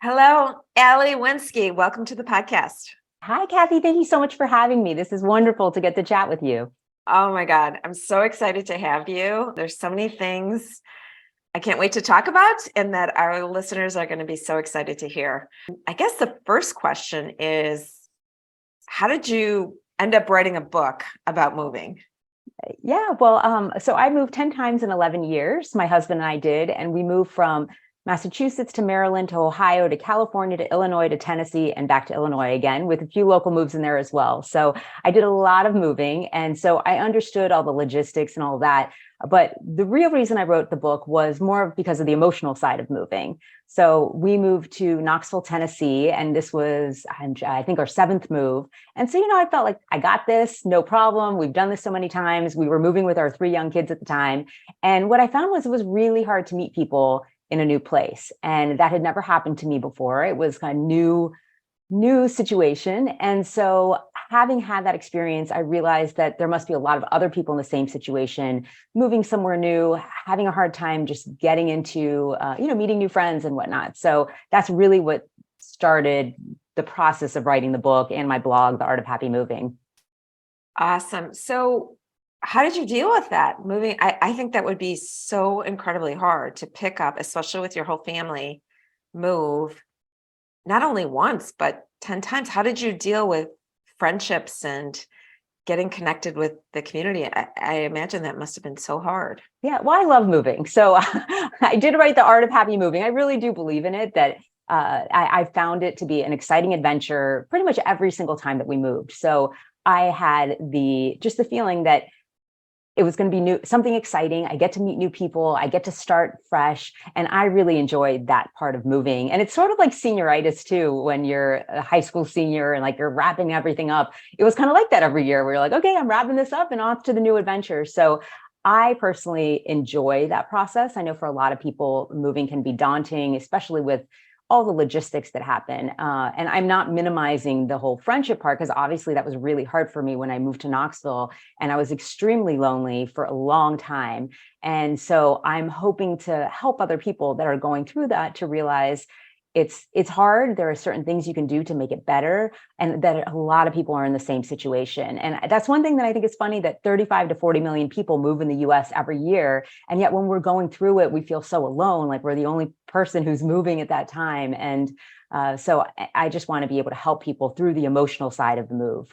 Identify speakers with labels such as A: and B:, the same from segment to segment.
A: Hello, Ali Wenzke. Welcome to the podcast.
B: Hi, Kathy. Thank you so much for having me. This is wonderful to get to chat with you.
A: Oh my God, I'm so excited to have you. There's so many things I can't wait to talk about, and that our listeners are going to be so excited to hear. I guess the first question is, how did you end up writing a book about moving?
B: So I moved 10 times in 11 years. My husband and I did, and we moved from Massachusetts to Maryland to Ohio to California to Illinois to Tennessee and back to Illinois again, with a few local moves in there as well. So I did a lot of moving. And so I understood all the logistics and all that. But the real reason I wrote the book was more because of the emotional side of moving. So we moved to Knoxville, Tennessee, and this was, I think, our seventh move. And so, I felt like I got this, no problem. We've done this so many times. We were moving with our 3 young kids at the time. And what I found was it was really hard to meet people in a new place. And that had never happened to me before. It was kind of new situation. And so having had that experience, I realized that there must be a lot of other people in the same situation, moving somewhere new, having a hard time just getting into, meeting new friends and whatnot. So that's really what started the process of writing the book and my blog, The Art of Happy Moving.
A: Awesome. So how did you deal with that moving? I think that would be so incredibly hard to pick up, especially with your whole family move, not only once, but 10 times. How did you deal with friendships and getting connected with the community? I imagine that must have been so hard.
B: Yeah, well, I love moving. So I did write The Art of Happy Moving. I really do believe in it, that I found it to be an exciting adventure pretty much every single time that we moved. So I had the feeling that it was going to be new, something exciting. I get to meet new people. I get to start fresh. And I really enjoyed that part of moving. And it's sort of like senioritis too, when you're a high school senior and like you're wrapping everything up. It was kind of like that every year. We're like, okay, I'm wrapping this up and off to the new adventure. So I personally enjoy that process. I know for a lot of people, moving can be daunting, especially with all the logistics that happen. And I'm not minimizing the whole friendship part, because obviously that was really hard for me when I moved to Knoxville, and I was extremely lonely for a long time. And so I'm hoping to help other people that are going through that to realize it's hard. There are certain things you can do to make it better, and that a lot of people are in the same situation. And that's one thing that I think is funny, that 35 to 40 million people move in the US every year. And yet when we're going through it, we feel so alone, like we're the only person who's moving at that time. And so I just want to be able to help people through the emotional side of the move.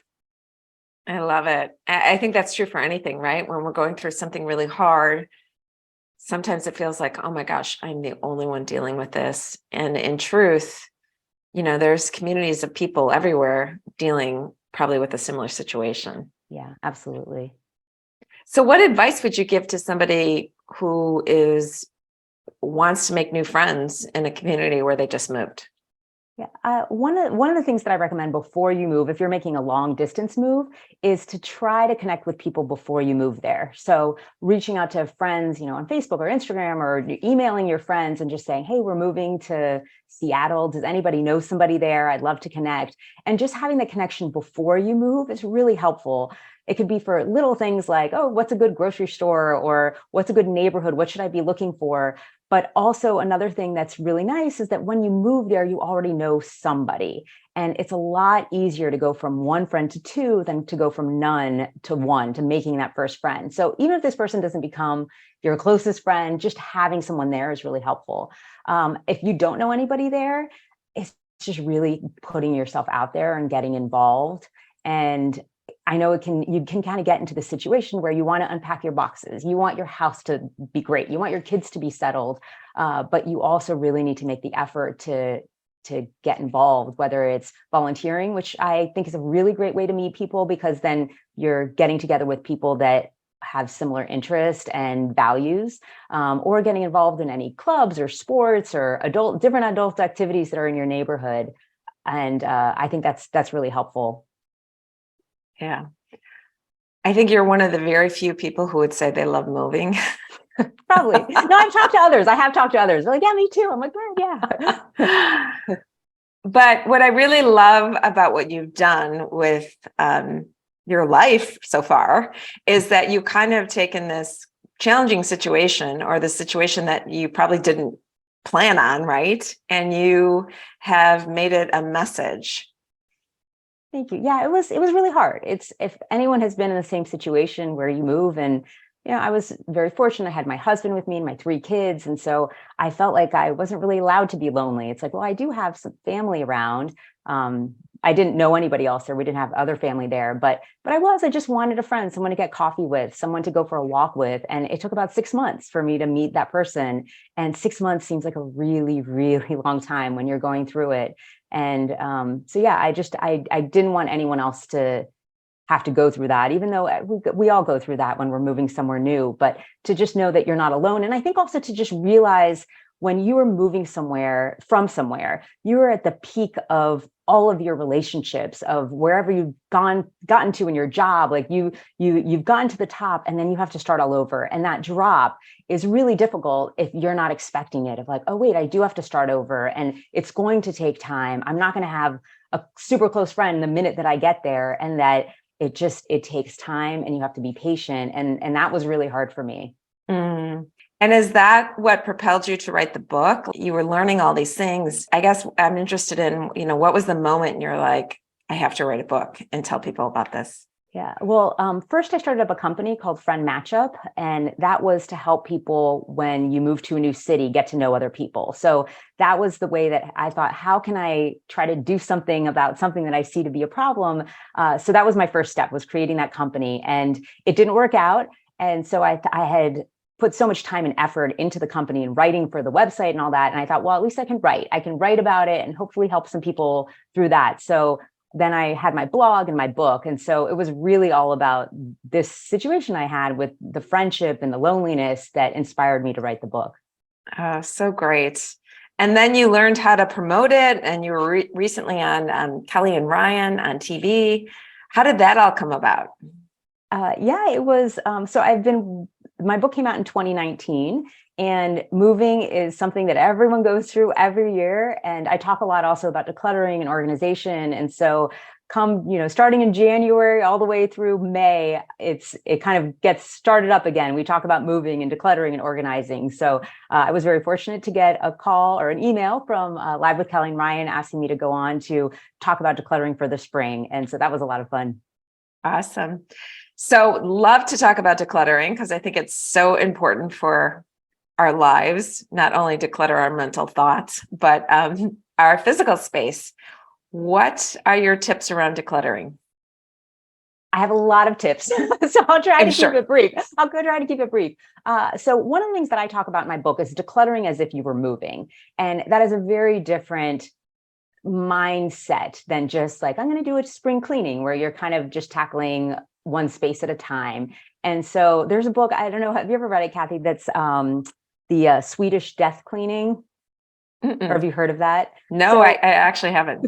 A: I love it. I think that's true for anything, right? When we're going through something really hard, sometimes it feels like, oh my gosh, I'm the only one dealing with this. And in truth, there's communities of people everywhere dealing probably with a similar situation.
B: Yeah, absolutely.
A: So what advice would you give to somebody who wants to make new friends in a community where they just moved?
B: Yeah, one of the things that I recommend before you move, if you're making a long distance move, is to try to connect with people before you move there. So reaching out to friends, on Facebook or Instagram, or emailing your friends and just saying, hey, we're moving to Seattle. Does anybody know somebody there? I'd love to connect. And just having the connection before you move is really helpful. It could be for little things like, oh, what's a good grocery store, or what's a good neighborhood? What should I be looking for? But also another thing that's really nice is that when you move there, you already know somebody. And it's a lot easier to go from one friend to two than to go from none to one, to making that first friend. So even if this person doesn't become your closest friend, just having someone there is really helpful. If you don't know anybody there, it's just really putting yourself out there and getting involved. And I know you can kind of get into the situation where you want to unpack your boxes. You want your house to be great. You want your kids to be settled. But you also really need to make the effort to get involved, whether it's volunteering, which I think is a really great way to meet people, because then you're getting together with people that have similar interests and values, or getting involved in any clubs or sports or different adult activities that are in your neighborhood. And I think that's really helpful.
A: Yeah. I think you're one of the very few people who would say they love moving.
B: Probably. No, I've talked to others. I have talked to others. They're like, yeah, me too. I'm like, well, yeah.
A: But what I really love about what you've done with your life so far is that you kind of taken this challenging situation, or the situation that you probably didn't plan on, right? And you have made it a message.
B: Thank you. Yeah, it was really hard. It's if anyone has been in the same situation where you move and I was very fortunate. I had my husband with me and my 3 kids. And so I felt like I wasn't really allowed to be lonely. It's like, well, I do have some family around. I didn't know anybody else there. We didn't have other family there, but I just wanted a friend, someone to get coffee with, someone to go for a walk with. And it took about 6 months for me to meet that person. And 6 months seems like a really, really long time when you're going through it. And so yeah, I didn't want anyone else to have to go through that, even though we all go through that when we're moving somewhere new, but to just know that you're not alone. And I think also to just realize when you are moving somewhere from somewhere, you are at the peak of all of your relationships, of wherever you've gotten to in your job. Like you've gotten to the top, and then you have to start all over. And that drop is really difficult if you're not expecting it, of like, oh wait, I do have to start over, and it's going to take time. I'm not going to have a super close friend the minute that I get there, and that it takes time, and you have to be patient. And that was really hard for me.
A: Mm. And is that what propelled you to write the book? You were learning all these things. I guess I'm interested in, what was the moment you're like, I have to write a book and tell people about this?
B: Yeah. Well, first I started up a company called Friend Matchup, and that was to help people when you move to a new city, get to know other people. So that was the way that I thought, how can I try to do something about something that I see to be a problem? So that was my first step, was creating that company, and it didn't work out. And so I had put so much time and effort into the company and writing for the website and all that. And I thought, well, at least I can write about it and hopefully help some people through that. So then I had my blog and my book. And so it was really all about this situation I had with the friendship and the loneliness that inspired me to write the book.
A: So great. And then you learned how to promote it, and you were recently on Kelly and Ryan on TV. How did that all come about?
B: Yeah, it was. So my book came out in 2019, and moving is something that everyone goes through every year. And I talk a lot also about decluttering and organization. And so starting in January all the way through May, it kind of gets started up again. We talk about moving and decluttering and organizing. So I was very fortunate to get a call or an email from Live with Kelly and Ryan asking me to go on to talk about decluttering for the spring. And so that was a lot of fun.
A: Awesome. So love to talk about decluttering, because I think it's so important for our lives, not only declutter our mental thoughts, but our physical space. What are your tips around decluttering?
B: I have a lot of tips, so I'll try to keep it brief. I'll go try to keep it brief. So one of the things that I talk about in my book is decluttering as if you were moving. And that is a very different mindset than just like, I'm going to do a spring cleaning, where you're kind of just tackling one space at a time. And so there's a book, I don't know, have you ever read it, Kathy? That's the Swedish death cleaning. Or have you heard of that?
A: No, so, I actually haven't.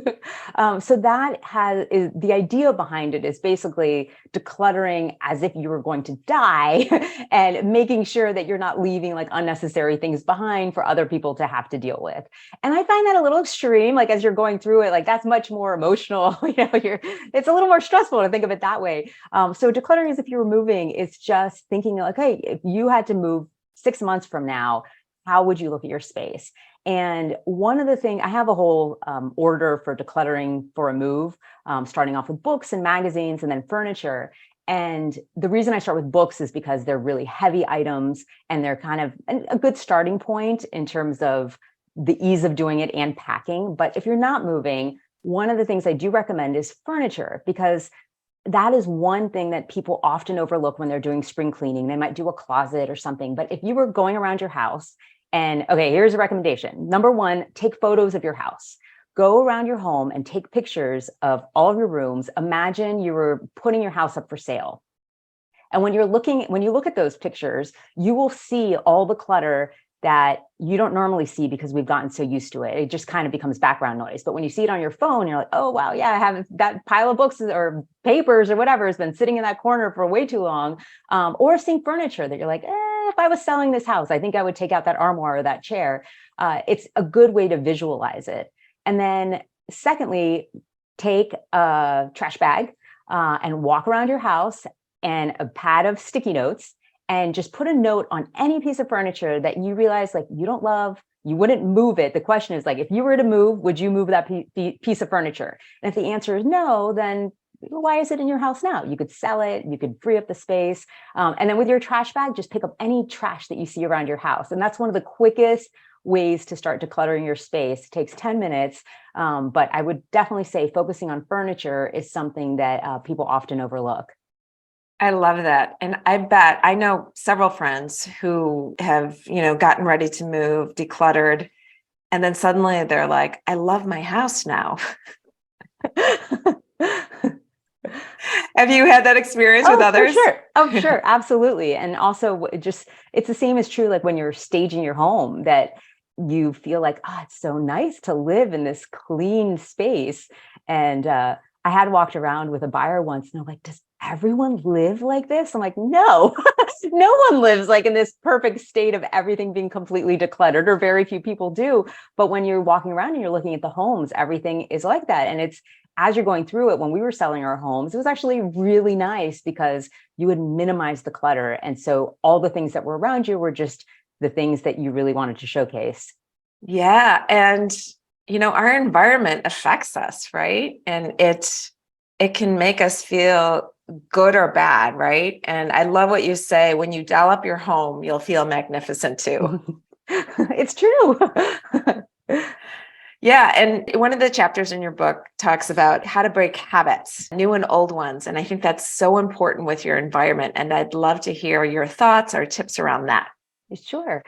B: So that is the idea behind it, is basically decluttering as if you were going to die and making sure that you're not leaving like unnecessary things behind for other people to have to deal with. And I find that a little extreme, like as you're going through it, like that's much more emotional. It's a little more stressful to think of it that way. So decluttering as if you were moving is just thinking like, hey, if you had to move 6 months from now, how would you look at your space? And one of the things, I have a whole order for decluttering for a move, starting off with books and magazines and then furniture. And the reason I start with books is because they're really heavy items, and they're kind of a good starting point in terms of the ease of doing it and packing. But if you're not moving, one of the things I do recommend is furniture, because that is one thing that people often overlook when they're doing spring cleaning. They might do a closet or something. But if you were going around your house, and okay, here's a recommendation. Number one, take photos of your house. Go around your home and take pictures of all of your rooms. Imagine you were putting your house up for sale. And when you look at those pictures, you will see all the clutter that you don't normally see because we've gotten so used to it. It just kind of becomes background noise. But when you see it on your phone, you're like, oh, wow, yeah, I have that pile of books or papers or whatever has been sitting in that corner for way too long. Or seeing furniture that you're like, if I was selling this house, I think I would take out that armoire or that chair. It's a good way to visualize it. And then secondly, take a trash bag and walk around your house and a pad of sticky notes, and just put a note on any piece of furniture that you realize like you don't love, You wouldn't move it. The question is like, if you were to move, would you move that piece of furniture? And if the answer is no, then why is it in your house now? You could sell it, you could free up the space. And then with your trash bag, just pick up any trash that you see around your house. And that's one of the quickest ways to start decluttering your space. It takes 10 minutes. But I would definitely say focusing on furniture is something that people often overlook.
A: I love that. And I bet I know several friends who have, gotten ready to move, decluttered, and then suddenly they're like, I love my house now. Have you had that experience with
B: Oh, for
A: others?
B: sure. Oh, sure. Absolutely. And also it's the same as true, like when you're staging your home, that you feel like, oh, it's so nice to live in this clean space. And I had walked around with a buyer once and I'm like, does everyone live like this? I'm like, no, no one lives like in this perfect state of everything being completely decluttered, or very few people do. But when you're walking around and you're looking at the homes, everything is like that. And it's, as you're going through it, when we were selling our homes, it was actually really nice because you would minimize the clutter. And so all the things that were around you were just the things that you really wanted to showcase.
A: Yeah. And, our environment affects us, right? And it can make us feel good or bad, right? And I love what you say, when you doll up your home, you'll feel magnificent too.
B: It's true.
A: Yeah. And one of the chapters in your book talks about how to break habits, new and old ones. And I think that's so important with your environment. And I'd love to hear your thoughts or tips around that.
B: Sure.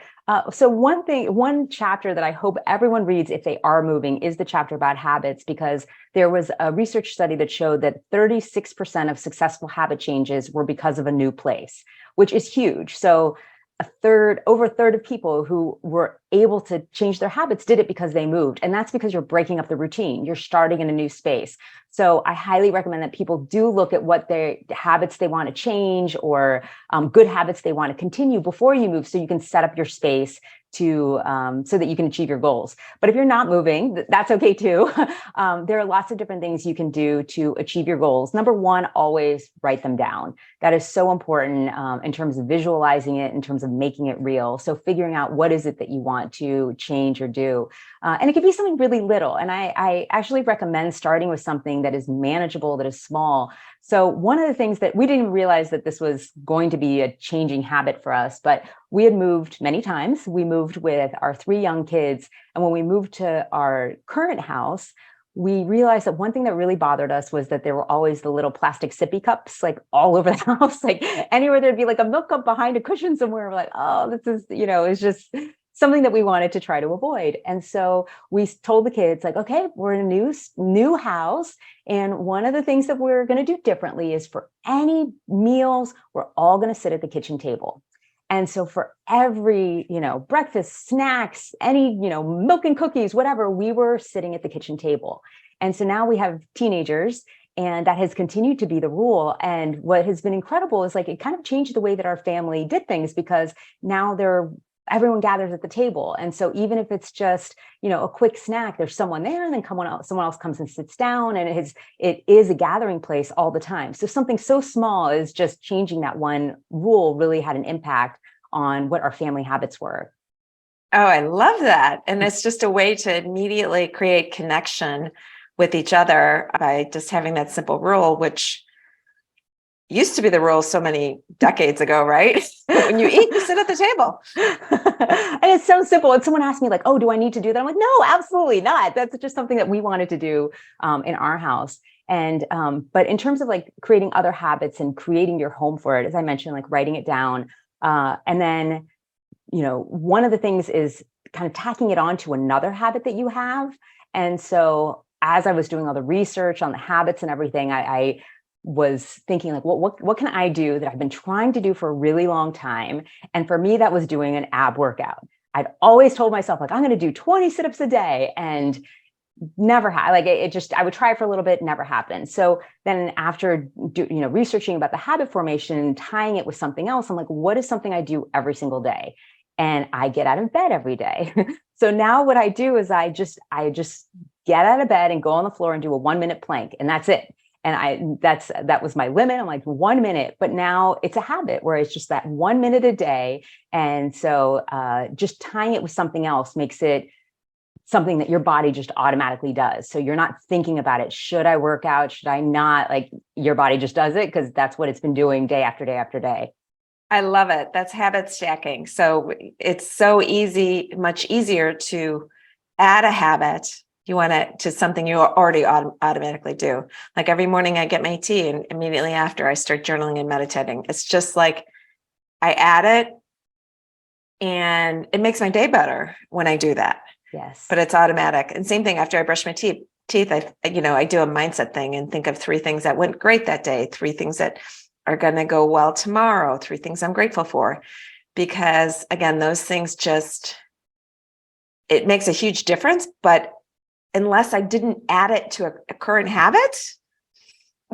B: So one chapter that I hope everyone reads if they are moving is the chapter about habits, because there was a research study that showed that 36% of successful habit changes were because of a new place, which is huge. So over a third of people who were able to change their habits did it because they moved. And that's because you're breaking up the routine. You're starting in a new space. So I highly recommend that people do look at what their habits they want to change, or good habits they want to continue before you move, so you can set up your space to so that you can achieve your goals. But if you're not moving, that's okay too. There are lots of different things you can do to achieve your goals. Number one, always write them down. That is so important in terms of visualizing it, in terms of making it real. So figuring out what is it that you want to change or do. And it could be something really little. And I actually recommend starting with something that is manageable, that is small. So one of the things that we didn't realize that this was going to be a changing habit for us, but we had moved many times. We moved with our 3 young kids. And when we moved to our current house, we realized that one thing that really bothered us was that there were always the little plastic sippy cups, like all over the house, like anywhere there'd be like a milk cup behind a cushion somewhere. We're like, oh, this is, it's just something that we wanted to try to avoid. And so we told the kids, like, okay, we're in a new house. And one of the things that we're going to do differently is, for any meals, we're all going to sit at the kitchen table. And so for every, breakfast, snacks, any, milk and cookies, whatever, we were sitting at the kitchen table. And so now we have teenagers, and that has continued to be the rule. And what has been incredible is, like, it kind of changed the way that our family did things, because now everyone gathers at the table. And so even if it's just, a quick snack, there's someone there, and then someone else comes and sits down, and it is a gathering place all the time. So something so small as just changing that one rule really had an impact on what our family habits were.
A: Oh, I love that. And it's just a way to immediately create connection with each other by just having that simple rule, which used to be the rule so many decades ago, right? When you eat, you sit at the table.
B: And it's so simple. And someone asked me, like, oh, do I need to do that? I'm like, no, absolutely not. That's just something that we wanted to do in our house. And but in terms of like creating other habits and creating your home for it, as I mentioned, like writing it down. And then, one of the things is kind of tacking it on to another habit that you have. And so as I was doing all the research on the habits and everything, I was thinking, like, what can I do that I've been trying to do for a really long time? And for me, that was doing an ab workout. I'd always told myself, like, I'm going to do 20 sit-ups a day, and never had, like, it just, I would try for a little bit, never happened. So then after researching about the habit formation, tying it with something else, I'm like, what is something I do every single day? And I get out of bed every day. So now what I do is I just get out of bed and go on the floor and do a 1-minute plank, and that's it. And that was my limit. I'm like 1 minute, but now it's a habit where it's just that 1 minute a day. And so just tying it with something else makes it something that your body just automatically does. So you're not thinking about it. Should I work out? Should I not? Like, your body just does it because that's what it's been doing day after day after day.
A: I love it. That's habit stacking. So it's so easy, much easier to add a habit. You want it to something you already automatically do. Like every morning I get my tea, and immediately after I start journaling and meditating. It's just like I add it, and it makes my day better when I do that.
B: Yes.
A: But it's automatic. And same thing after I brush my teeth, I do a mindset thing and think of 3 things that went great that day, 3 things that are going to go well tomorrow, 3 things I'm grateful for. Because again, those things it makes a huge difference. But unless I didn't add it to a current habit,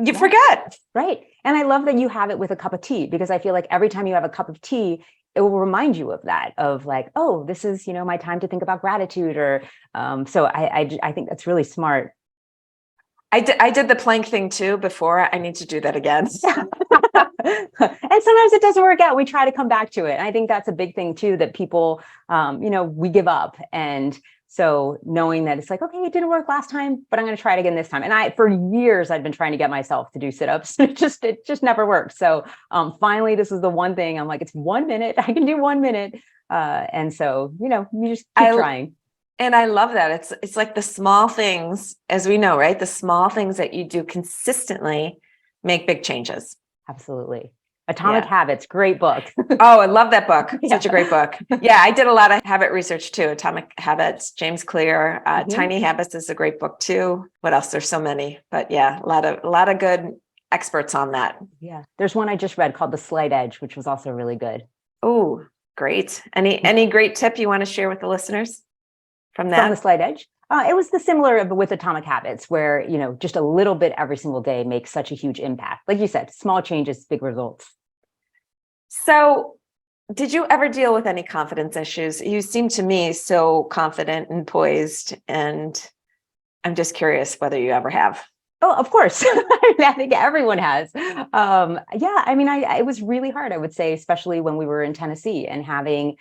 A: you forget.
B: Right. And I love that you have it with a cup of tea, because I feel like every time you have a cup of tea, it will remind you of that, of like, oh, this is, my time to think about gratitude. Or so I think that's really smart.
A: I did the plank thing too before. I need to do that again.
B: And sometimes it doesn't work out. We try to come back to it. And I think that's a big thing too, that people, we give up. And so knowing that it's like, okay, it didn't work last time, but I'm going to try it again this time. And for years, I'd been trying to get myself to do sit-ups. It just never worked. So finally, this is the one thing I'm like, it's 1 minute. I can do 1 minute. And so, you just keep trying.
A: And I love that. It's like the small things, as we know, right? The small things that you do consistently make big changes.
B: Absolutely. Atomic Habits, great book.
A: Oh, I love that book. Such a great book. Yeah, I did a lot of habit research too. Atomic Habits, James Clear. Tiny Habits is a great book too. What else? There's so many, but yeah, a lot of good experts on that.
B: Yeah, there's one I just read called The Slight Edge, which was also really good.
A: Oh, great. Any great tip you want to share with the listeners from that?
B: From The Slight Edge? It was the similar with Atomic Habits, where, just a little bit every single day makes such a huge impact. Like you said, small changes, big results.
A: So did you ever deal with any confidence issues? You seem to me so confident and poised, and I'm just curious whether you ever have.
B: Oh, of course. I think everyone has. It was really hard, I would say, especially when we were in Tennessee and having,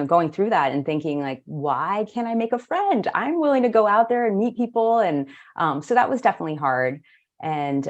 B: going through that and thinking like, why can't I make a friend? I'm willing to go out there and meet people. And so that was definitely hard. And,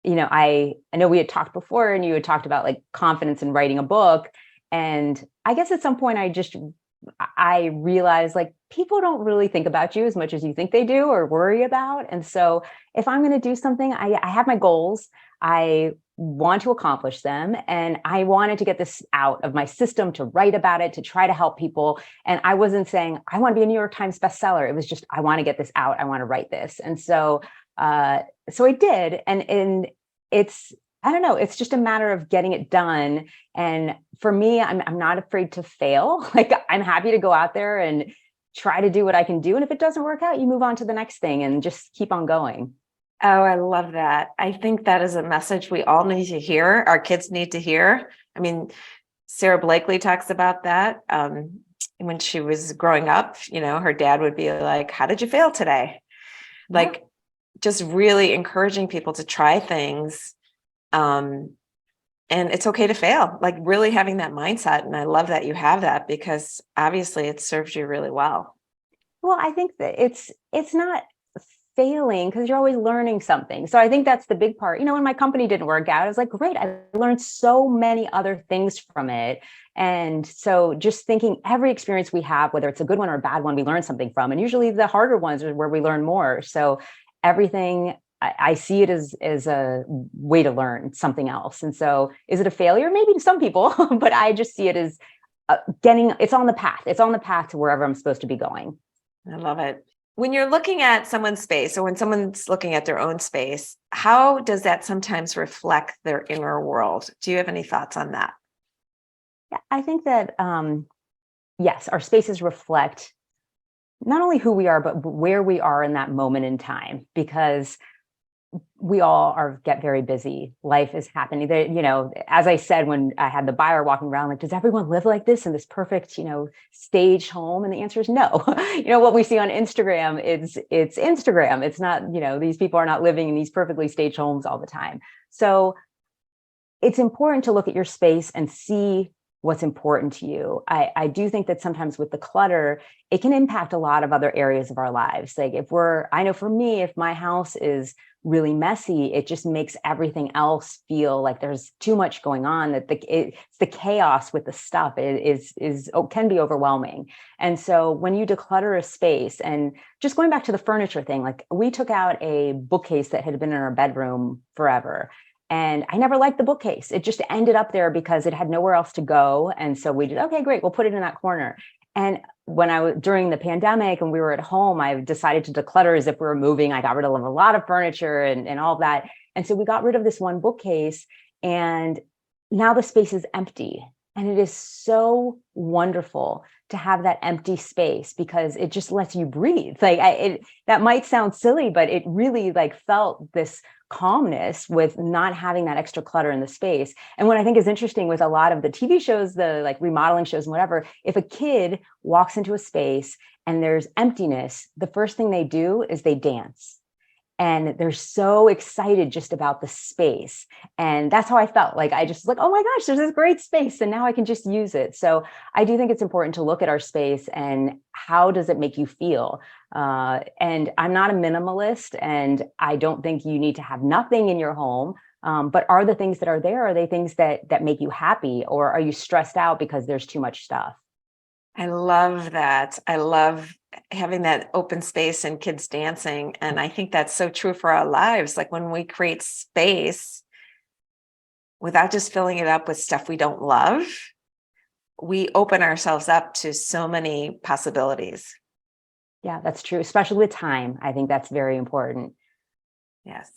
B: I know we had talked before, and you had talked about like confidence in writing a book. And I guess at some point I realized like people don't really think about you as much as you think they do or worry about. And so if I'm going to do something, I have my goals. I want to accomplish them. And I wanted to get this out of my system, to write about it, to try to help people. And I wasn't saying, I want to be a New York Times bestseller. It was just, I want to get this out. I want to write this. And so I did. And it's, I don't know, it's just a matter of getting it done. And for me, I'm not afraid to fail. Like, I'm happy to go out there and try to do what I can do. And if it doesn't work out, you move on to the next thing and just keep on going.
A: Oh, I love that. I think that is a message we all need to hear. Our kids need to hear. I mean, Sarah Blakely talks about that. When she was growing up, her dad would be like, how did you fail today? Like, just really encouraging people to try things. And it's okay to fail, like really having that mindset. And I love that you have that, because obviously it serves you really well.
B: Well, I think that it's not failing, because you're always learning something. So I think that's the big part. When my company didn't work out, I was like, great, I learned so many other things from it. And so just thinking every experience we have, whether it's a good one or a bad one, we learn something from. And usually the harder ones are where we learn more. So everything, I see it as a way to learn something else. And so is it a failure? Maybe to some people, but I just see it as it's on the path. It's on the path to wherever I'm supposed to be going.
A: I love it. When you're looking at someone's space, or when someone's looking at their own space, how does that sometimes reflect their inner world? Do you have any thoughts on that?
B: Yeah, I think that, yes, our spaces reflect not only who we are, but where we are in that moment in time. Because we all get very busy. Life is happening there. As I said, when I had the buyer walking around, like, does everyone live like this in this perfect, staged home? And the answer is no. What we see on Instagram, it's Instagram. It's not, these people are not living in these perfectly staged homes all the time. So it's important to look at your space and see what's important to you. I do think that sometimes with the clutter, it can impact a lot of other areas of our lives. Like I know for me, if my house is really messy, it just makes everything else feel like there's too much going on, that it's the chaos with the stuff can be overwhelming. And so when you declutter a space, and just going back to the furniture thing, like we took out a bookcase that had been in our bedroom forever. And I never liked the bookcase. It just ended up there because it had nowhere else to go. And so we did, okay, great, we'll put it in that corner. And during the pandemic and we were at home, I decided to declutter as if we were moving. I got rid of a lot of furniture and all of that. And so we got rid of this one bookcase, and now the space is empty. And it is so wonderful to have that empty space because it just lets you breathe. Like that might sound silly, but it really felt this calmness with not having that extra clutter in the space. And what I think is interesting with a lot of the TV shows, the remodeling shows and whatever, if a kid walks into a space and there's emptiness, the first thing they do is they dance. And they're so excited just about the space. And that's how I felt. I just oh my gosh, there's this great space and now I can just use it. So I do think it's important to look at our space and how does it make you feel? And I'm not a minimalist, and I don't think you need to have nothing in your home. But are the things that are there, are they things that make you happy, or are you stressed out because there's too much stuff?
A: I love that. I love having that open space and kids dancing. And I think that's so true for our lives. Like when we create space without just filling it up with stuff we don't love, we open ourselves up to so many possibilities.
B: Yeah, that's true. Especially with time. I think that's very important.
A: Yes.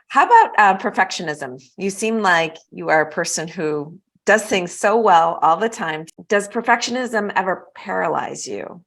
A: How about perfectionism? You seem like you are a person who does things so well all the time. Does perfectionism ever paralyze you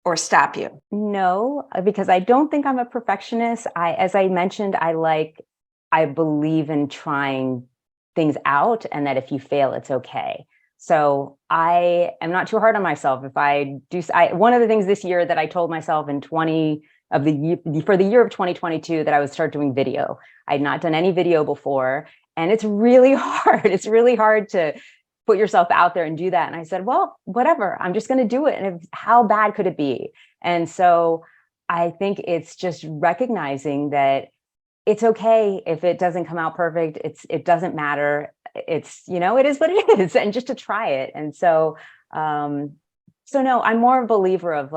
A: or stop you?
B: No, because I don't think I'm a perfectionist. As I mentioned, I believe in trying things out, and that if you fail, it's okay. So I am not too hard on myself. If one of the things this year that I told myself for the year of 2022, that I would start doing video. I had not done any video before. And it's really hard. It's really hard to put yourself out there and do that. And I said, well, whatever, I'm just going to do it. And how bad could it be? And so I think it's just recognizing that it's okay if it doesn't come out perfect. It doesn't matter. It is what it is, and just to try it. And so no, I'm more of a believer of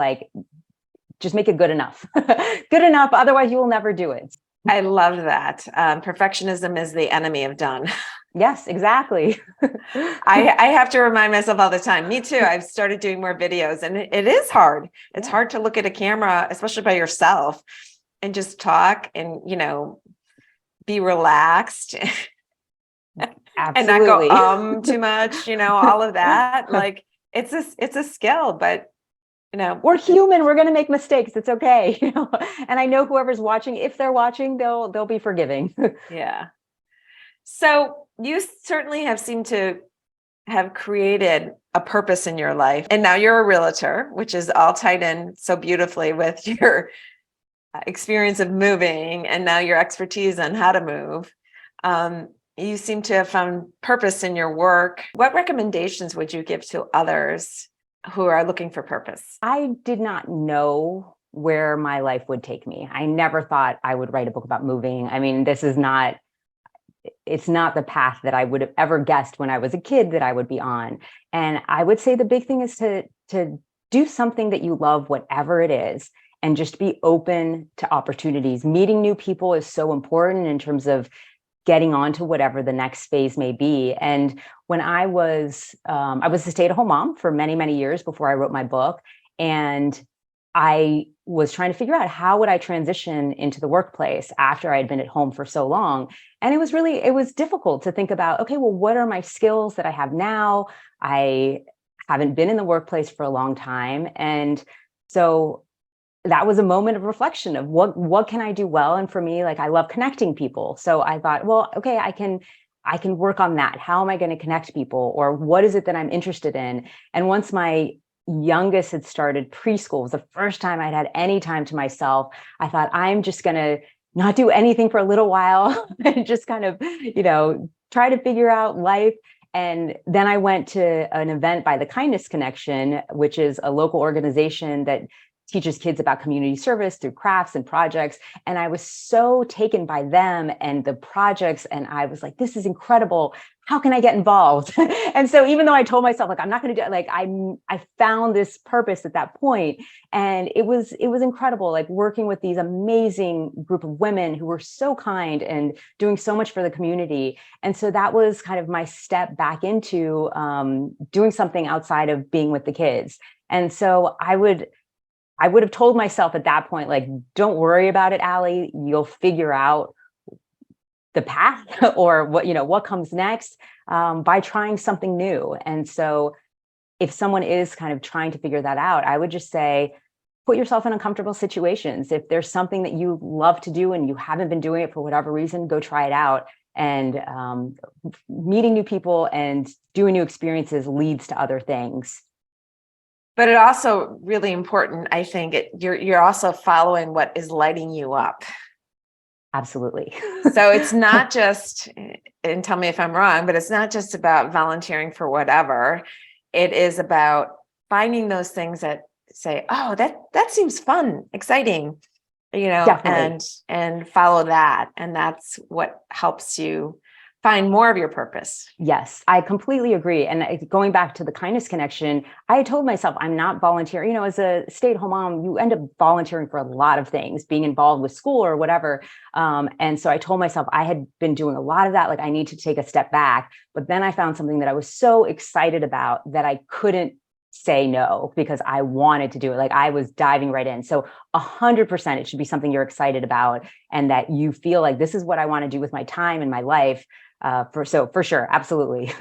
B: just make it good enough. Good enough. Otherwise you will never do it.
A: I love that. Perfectionism is the enemy of done.
B: Yes, exactly.
A: I have to remind myself all the time. Me too. I've started doing more videos, and it is hard. It's hard to look at a camera, especially by yourself, and just talk and, be relaxed and not go too much, all of that. It's a skill, but
B: we're human. We're going to make mistakes. It's okay. And I know whoever's watching, if they're watching, they'll be forgiving.
A: Yeah. So you certainly have seemed to have created a purpose in your life. And now you're a realtor, which is all tied in so beautifully with your experience of moving and now your expertise on how to move. You seem to have found purpose in your work. What recommendations would you give to others who are looking for purpose?
B: I did not know where my life would take me. I never thought I would write a book about moving. I mean, it's not the path that I would have ever guessed when I was a kid that I would be on. And I would say the big thing is to do something that you love, whatever it is, and just be open to opportunities. Meeting new people is so important in terms of getting on to whatever the next phase may be. And when I was a stay-at-home mom for many, many years before I wrote my book. And I was trying to figure out how would I transition into the workplace after I had been at home for so long. And it was difficult to think about, okay, well, what are my skills that I have now? I haven't been in the workplace for a long time. And so that was a moment of reflection of what can I do well? And for me, like, I love connecting people. So I thought, well, okay, I can work on that. How am I going to connect people? Or what is it that I'm interested in? And once my youngest had started preschool, it was the first time I'd had any time to myself. I thought, I'm just going to not do anything for a little while and just kind of, try to figure out life. And then I went to an event by the Kindness Connection, which is a local organization that teaches kids about community service through crafts and projects. And I was so taken by them and the projects. And I was like, this is incredible. How can I get involved? And so even though I told myself, like, I'm not going to do it, like, I found this purpose at that point. And it was incredible, like, working with these amazing group of women who were so kind and doing so much for the community. And so that was kind of my step back into doing something outside of being with the kids. And so I would have told myself at that point, like, don't worry about it, Ali. You'll figure out the path or what comes next by trying something new. And so if someone is kind of trying to figure that out, I would just say, put yourself in uncomfortable situations. If there's something that you love to do and you haven't been doing it for whatever reason, go try it out. And meeting new people and doing new experiences leads to other things.
A: But it also really important, I think, you're also following what is lighting you up.
B: Absolutely.
A: So it's not just, and tell me if I'm wrong, but it's not just about volunteering for whatever. It is about finding those things that say, oh, that seems fun, exciting,
B: Definitely.
A: and follow that. And that's what helps you find more of your purpose.
B: Yes, I completely agree. And going back to the Kindness Connection, I told myself I'm not volunteering. As a stay-at-home mom, you end up volunteering for a lot of things, being involved with school or whatever. And so I told myself I had been doing a lot of that. Like, I need to take a step back. But then I found something that I was so excited about that I couldn't say no because I wanted to do it. Like, I was diving right in. So 100% it should be something you're excited about and that you feel like this is what I want to do with my time and my life. For sure, absolutely.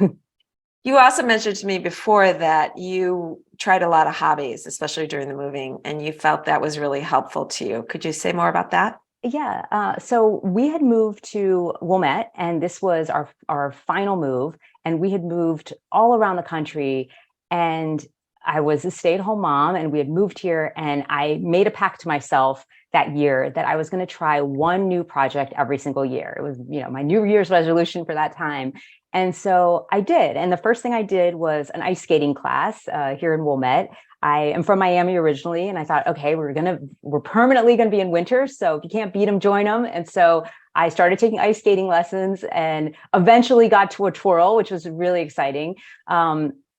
A: You also mentioned to me before that you tried a lot of hobbies, especially during the moving, and you felt that was really helpful to you. Could you say more about that?
B: Yeah. So we had moved to Wilmette, and this was our final move. And we had moved all around the country. And I was a stay-at-home mom, and we had moved here. And I made a pact to myself that year that I was going to try one new project every single year. It was, my New Year's resolution for that time. And so I did. And the first thing I did was an ice skating class here in Wilmette. I am from Miami originally, and I thought, okay, we're permanently going to be in winter. So if you can't beat them, join them. And so I started taking ice skating lessons and eventually got to a twirl, which was really exciting.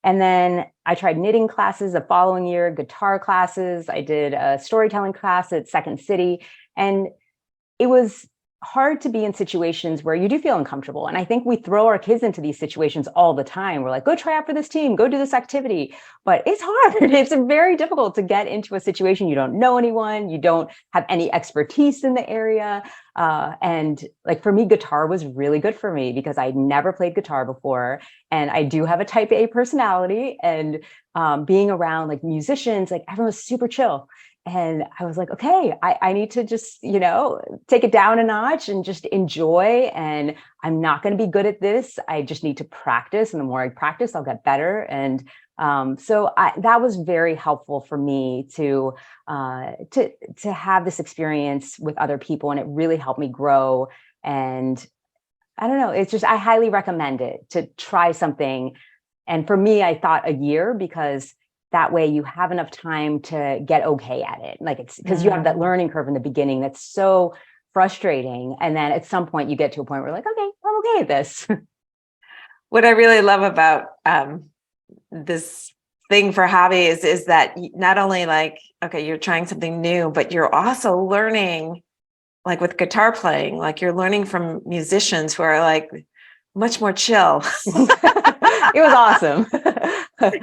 B: And then I tried knitting classes the following year, guitar classes. I did a storytelling class at Second City. And it was hard to be in situations where you do feel uncomfortable. And I think we throw our kids into these situations all the time. We're like, go try out for this team, go do this activity. But it's hard. It's very difficult to get into a situation. You don't know anyone. You don't have any expertise in the area. And like, for me, guitar was really good for me because I'd never played guitar before. And I do have a type A personality, and being around like musicians, like, everyone was super chill. And I was like, okay, I need to just, take it down a notch and just enjoy. And I'm not going to be good at this. I just need to practice. And the more I practice, I'll get better. And so that was very helpful for me to have this experience with other people. And it really helped me grow. And I don't know, it's just, I highly recommend it to try something. And for me, I thought a year because that way you have enough time to get okay at it. Like, it's because you have that learning curve in the beginning that's so frustrating. And then at some point you get to a point where you're like, okay, I'm okay at this.
A: What I really love about this thing for hobbies is that not only like, okay, you're trying something new, but you're also learning, like with guitar playing, like you're learning from musicians who are like much more chill.
B: It was awesome.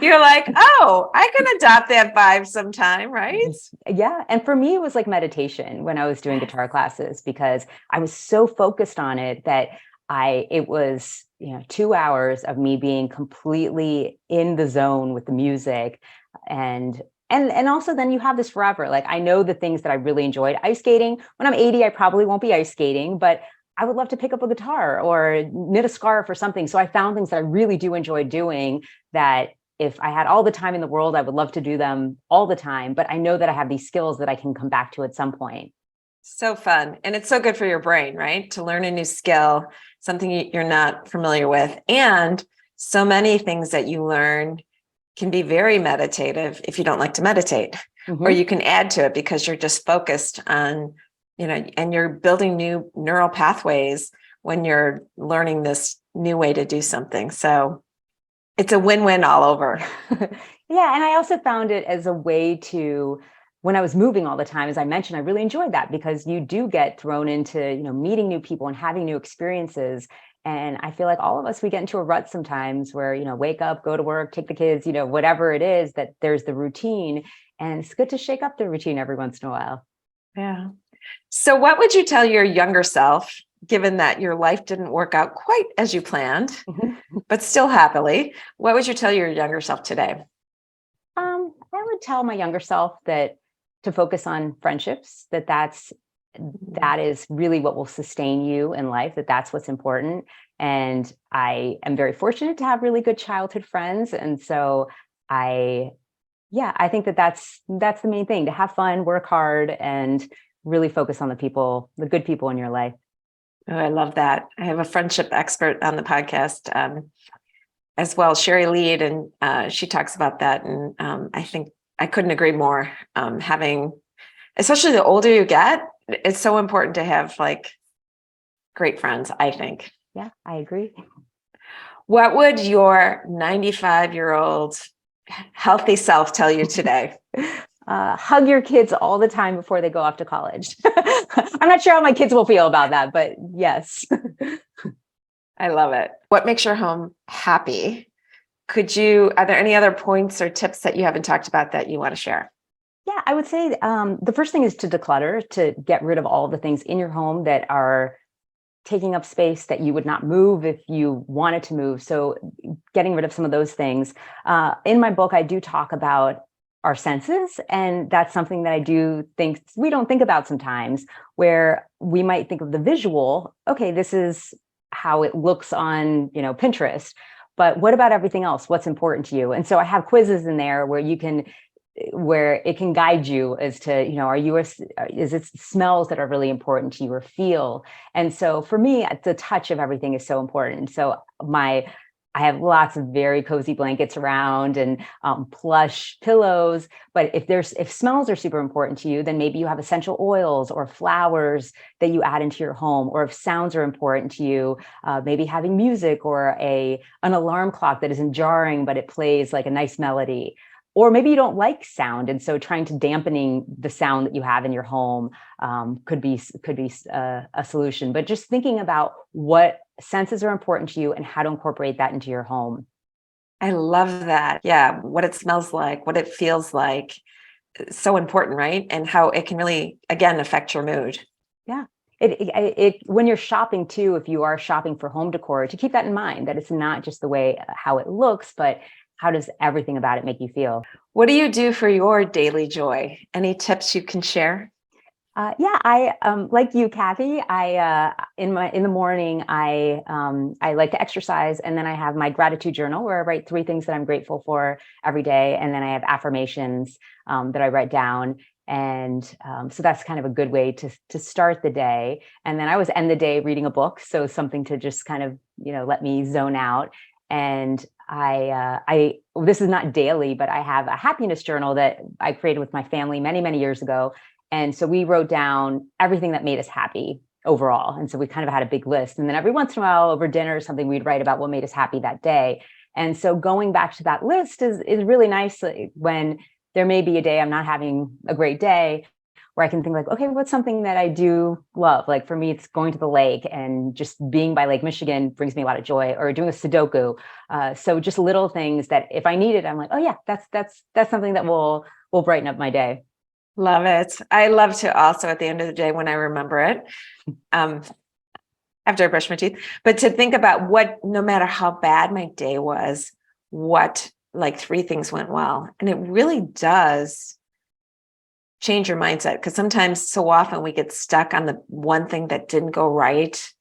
A: You're like, oh, I can adopt that vibe sometime, right?
B: Yeah. And for me, it was like meditation when I was doing guitar classes, because I was so focused on it that it was, 2 hours of me being completely in the zone with the music. And And also then you have this forever. Like I know the things that I really enjoyed. Ice skating. When I'm 80, I probably won't be ice skating, but I would love to pick up a guitar or knit a scarf or something. So I found things that I really do enjoy doing that if I had all the time in the world, I would love to do them all the time. But I know that I have these skills that I can come back to at some point.
A: So fun. And it's so good for your brain, right? To learn a new skill, something you're not familiar with. And so many things that you learn can be very meditative if you don't like to meditate, or you can add to it because you're just focused on, and you're building new neural pathways when you're learning this new way to do something. So it's a win-win all over.
B: Yeah. And I also found it as a way to, when I was moving all the time, as I mentioned, I really enjoyed that because you do get thrown into, meeting new people and having new experiences. And I feel like all of us, we get into a rut sometimes where, wake up, go to work, take the kids, whatever it is, that there's the routine. And it's good to shake up the routine every once in a while.
A: Yeah. So what would you tell your younger self, given that your life didn't work out quite as you planned, but still happily, what would you tell your younger self today?
B: I would tell my younger self that to focus on friendships, that is really what will sustain you in life, that's what's important. And I am very fortunate to have really good childhood friends. And so I think that's the main thing, to have fun, work hard, and really focus on the good people in your life.
A: Oh, I love that. I have a friendship expert on the podcast as well, Sherry Lead, and she talks about that. And I think I couldn't agree more. Especially the older you get, it's so important to have like great friends, I think.
B: Yeah, I agree.
A: What would your 95-year-old healthy self tell you today?
B: Hug your kids all the time before they go off to college. I'm not sure how my kids will feel about that, but yes.
A: I love it. What makes your home happy? Are there any other points or tips that you haven't talked about that you want to share?
B: Yeah, I would say the first thing is to declutter, to get rid of all the things in your home that are taking up space that you would not move if you wanted to move. So getting rid of some of those things. In my book, I do talk about our senses. And that's something that I do think we don't think about sometimes, where we might think of the visual. Okay, this is how it looks on, Pinterest. But what about everything else? What's important to you? And so I have quizzes in there where it can guide you as to, is it smells that are really important to you, or feel? And so for me, the touch of everything is so important. So I have lots of very cozy blankets around and plush pillows. But if smells are super important to you, then maybe you have essential oils or flowers that you add into your home. Or if sounds are important to you, maybe having music or an alarm clock that isn't jarring, but it plays like a nice melody. Or maybe you don't like sound, and so trying to dampening the sound that you have in your home could be a solution. But just thinking about what senses are important to you and how to incorporate that into your home.
A: I love that. Yeah, what it smells like, what it feels like, it's so important, right? And how it can really, again, affect your mood.
B: Yeah. When you're shopping too, if you are shopping for home decor, to keep that in mind, that it's not just the way how it looks, but how does everything about it make you feel?
A: What do you do for your daily joy? Any tips you can share?
B: I like you, Kathy. In the morning, I like to exercise, and then I have my gratitude journal where I write 3 things that I'm grateful for every day, and then I have affirmations that I write down. And so that's kind of a good way to start the day. And then I always end the day reading a book, so something to just kind of let me zone out. And this is not daily, but I have a happiness journal that I created with my family many, many years ago. And so we wrote down everything that made us happy overall. And so we kind of had a big list. And then every once in a while over dinner or something, we'd write about what made us happy that day. And so going back to that list is really nice when there may be a day I'm not having a great day, where I can think like, okay, what's something that I do love? Like for me, it's going to the lake, and just being by Lake Michigan brings me a lot of joy, or doing a Sudoku. So just little things that if I need it, I'm like, oh yeah, that's something that will brighten up my day.
A: Love it. I love to also, at the end of the day, when I remember it, after I brush my teeth, but to think about no matter how bad my day was, what like 3 things went well. And it really does change your mindset, because sometimes, so often, we get stuck on the one thing that didn't go right,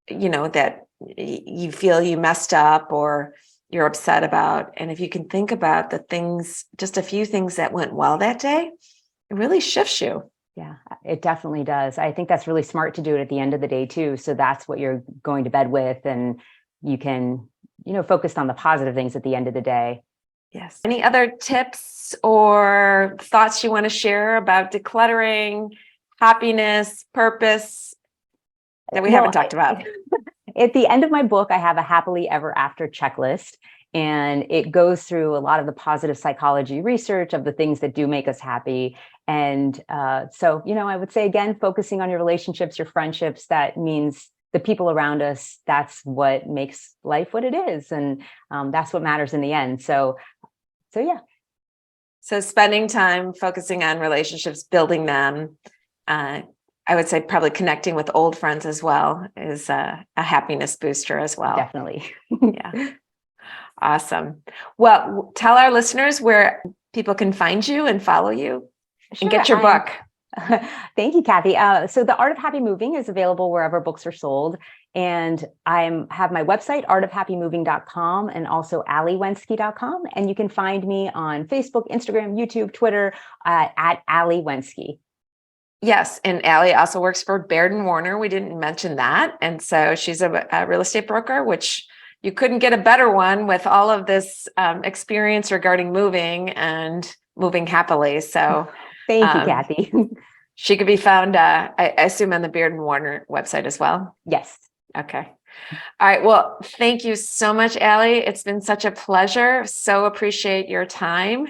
A: that you feel you messed up or you're upset about. And if you can think about the things, just a few things that went well that day, it really shifts you.
B: Yeah, it definitely does. I think that's really smart to do it at the end of the day too. So that's what you're going to bed with, and you can, focus on the positive things at the end of the day.
A: Yes. Any other tips or thoughts you want to share about decluttering, happiness, purpose that we haven't talked about?
B: At the end of my book, I have a happily ever after checklist, and it goes through a lot of the positive psychology research of the things that do make us happy. And so, I would say, again, focusing on your relationships, your friendships, that means the people around us, that's what makes life what it is. And that's what matters in the end. So yeah.
A: So spending time focusing on relationships, building them. I would say probably connecting with old friends as well is a happiness booster as well.
B: Definitely.
A: Yeah. Awesome. Well, tell our listeners where people can find you and follow you and get your book.
B: Thank you, Kathy. So The Art of Happy Moving is available wherever books are sold. And I have my website, artofhappymoving.com, and also aliwenzke.com. And you can find me on Facebook, Instagram, YouTube, Twitter at Ali Wenzke.
A: Yes. And Ali also works for Baird & Warner. We didn't mention that. And so she's a real estate broker, which you couldn't get a better one with all of this experience regarding moving and moving happily. So
B: thank you, Kathy.
A: She could be found, I assume, on the Baird & Warner website as well.
B: Yes.
A: Okay. All right. Well, thank you so much, Ali. It's been such a pleasure. So appreciate your time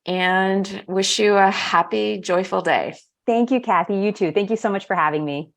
A: and wish you a happy, joyful day.
B: Thank you, Kathy. You too. Thank you so much for having me.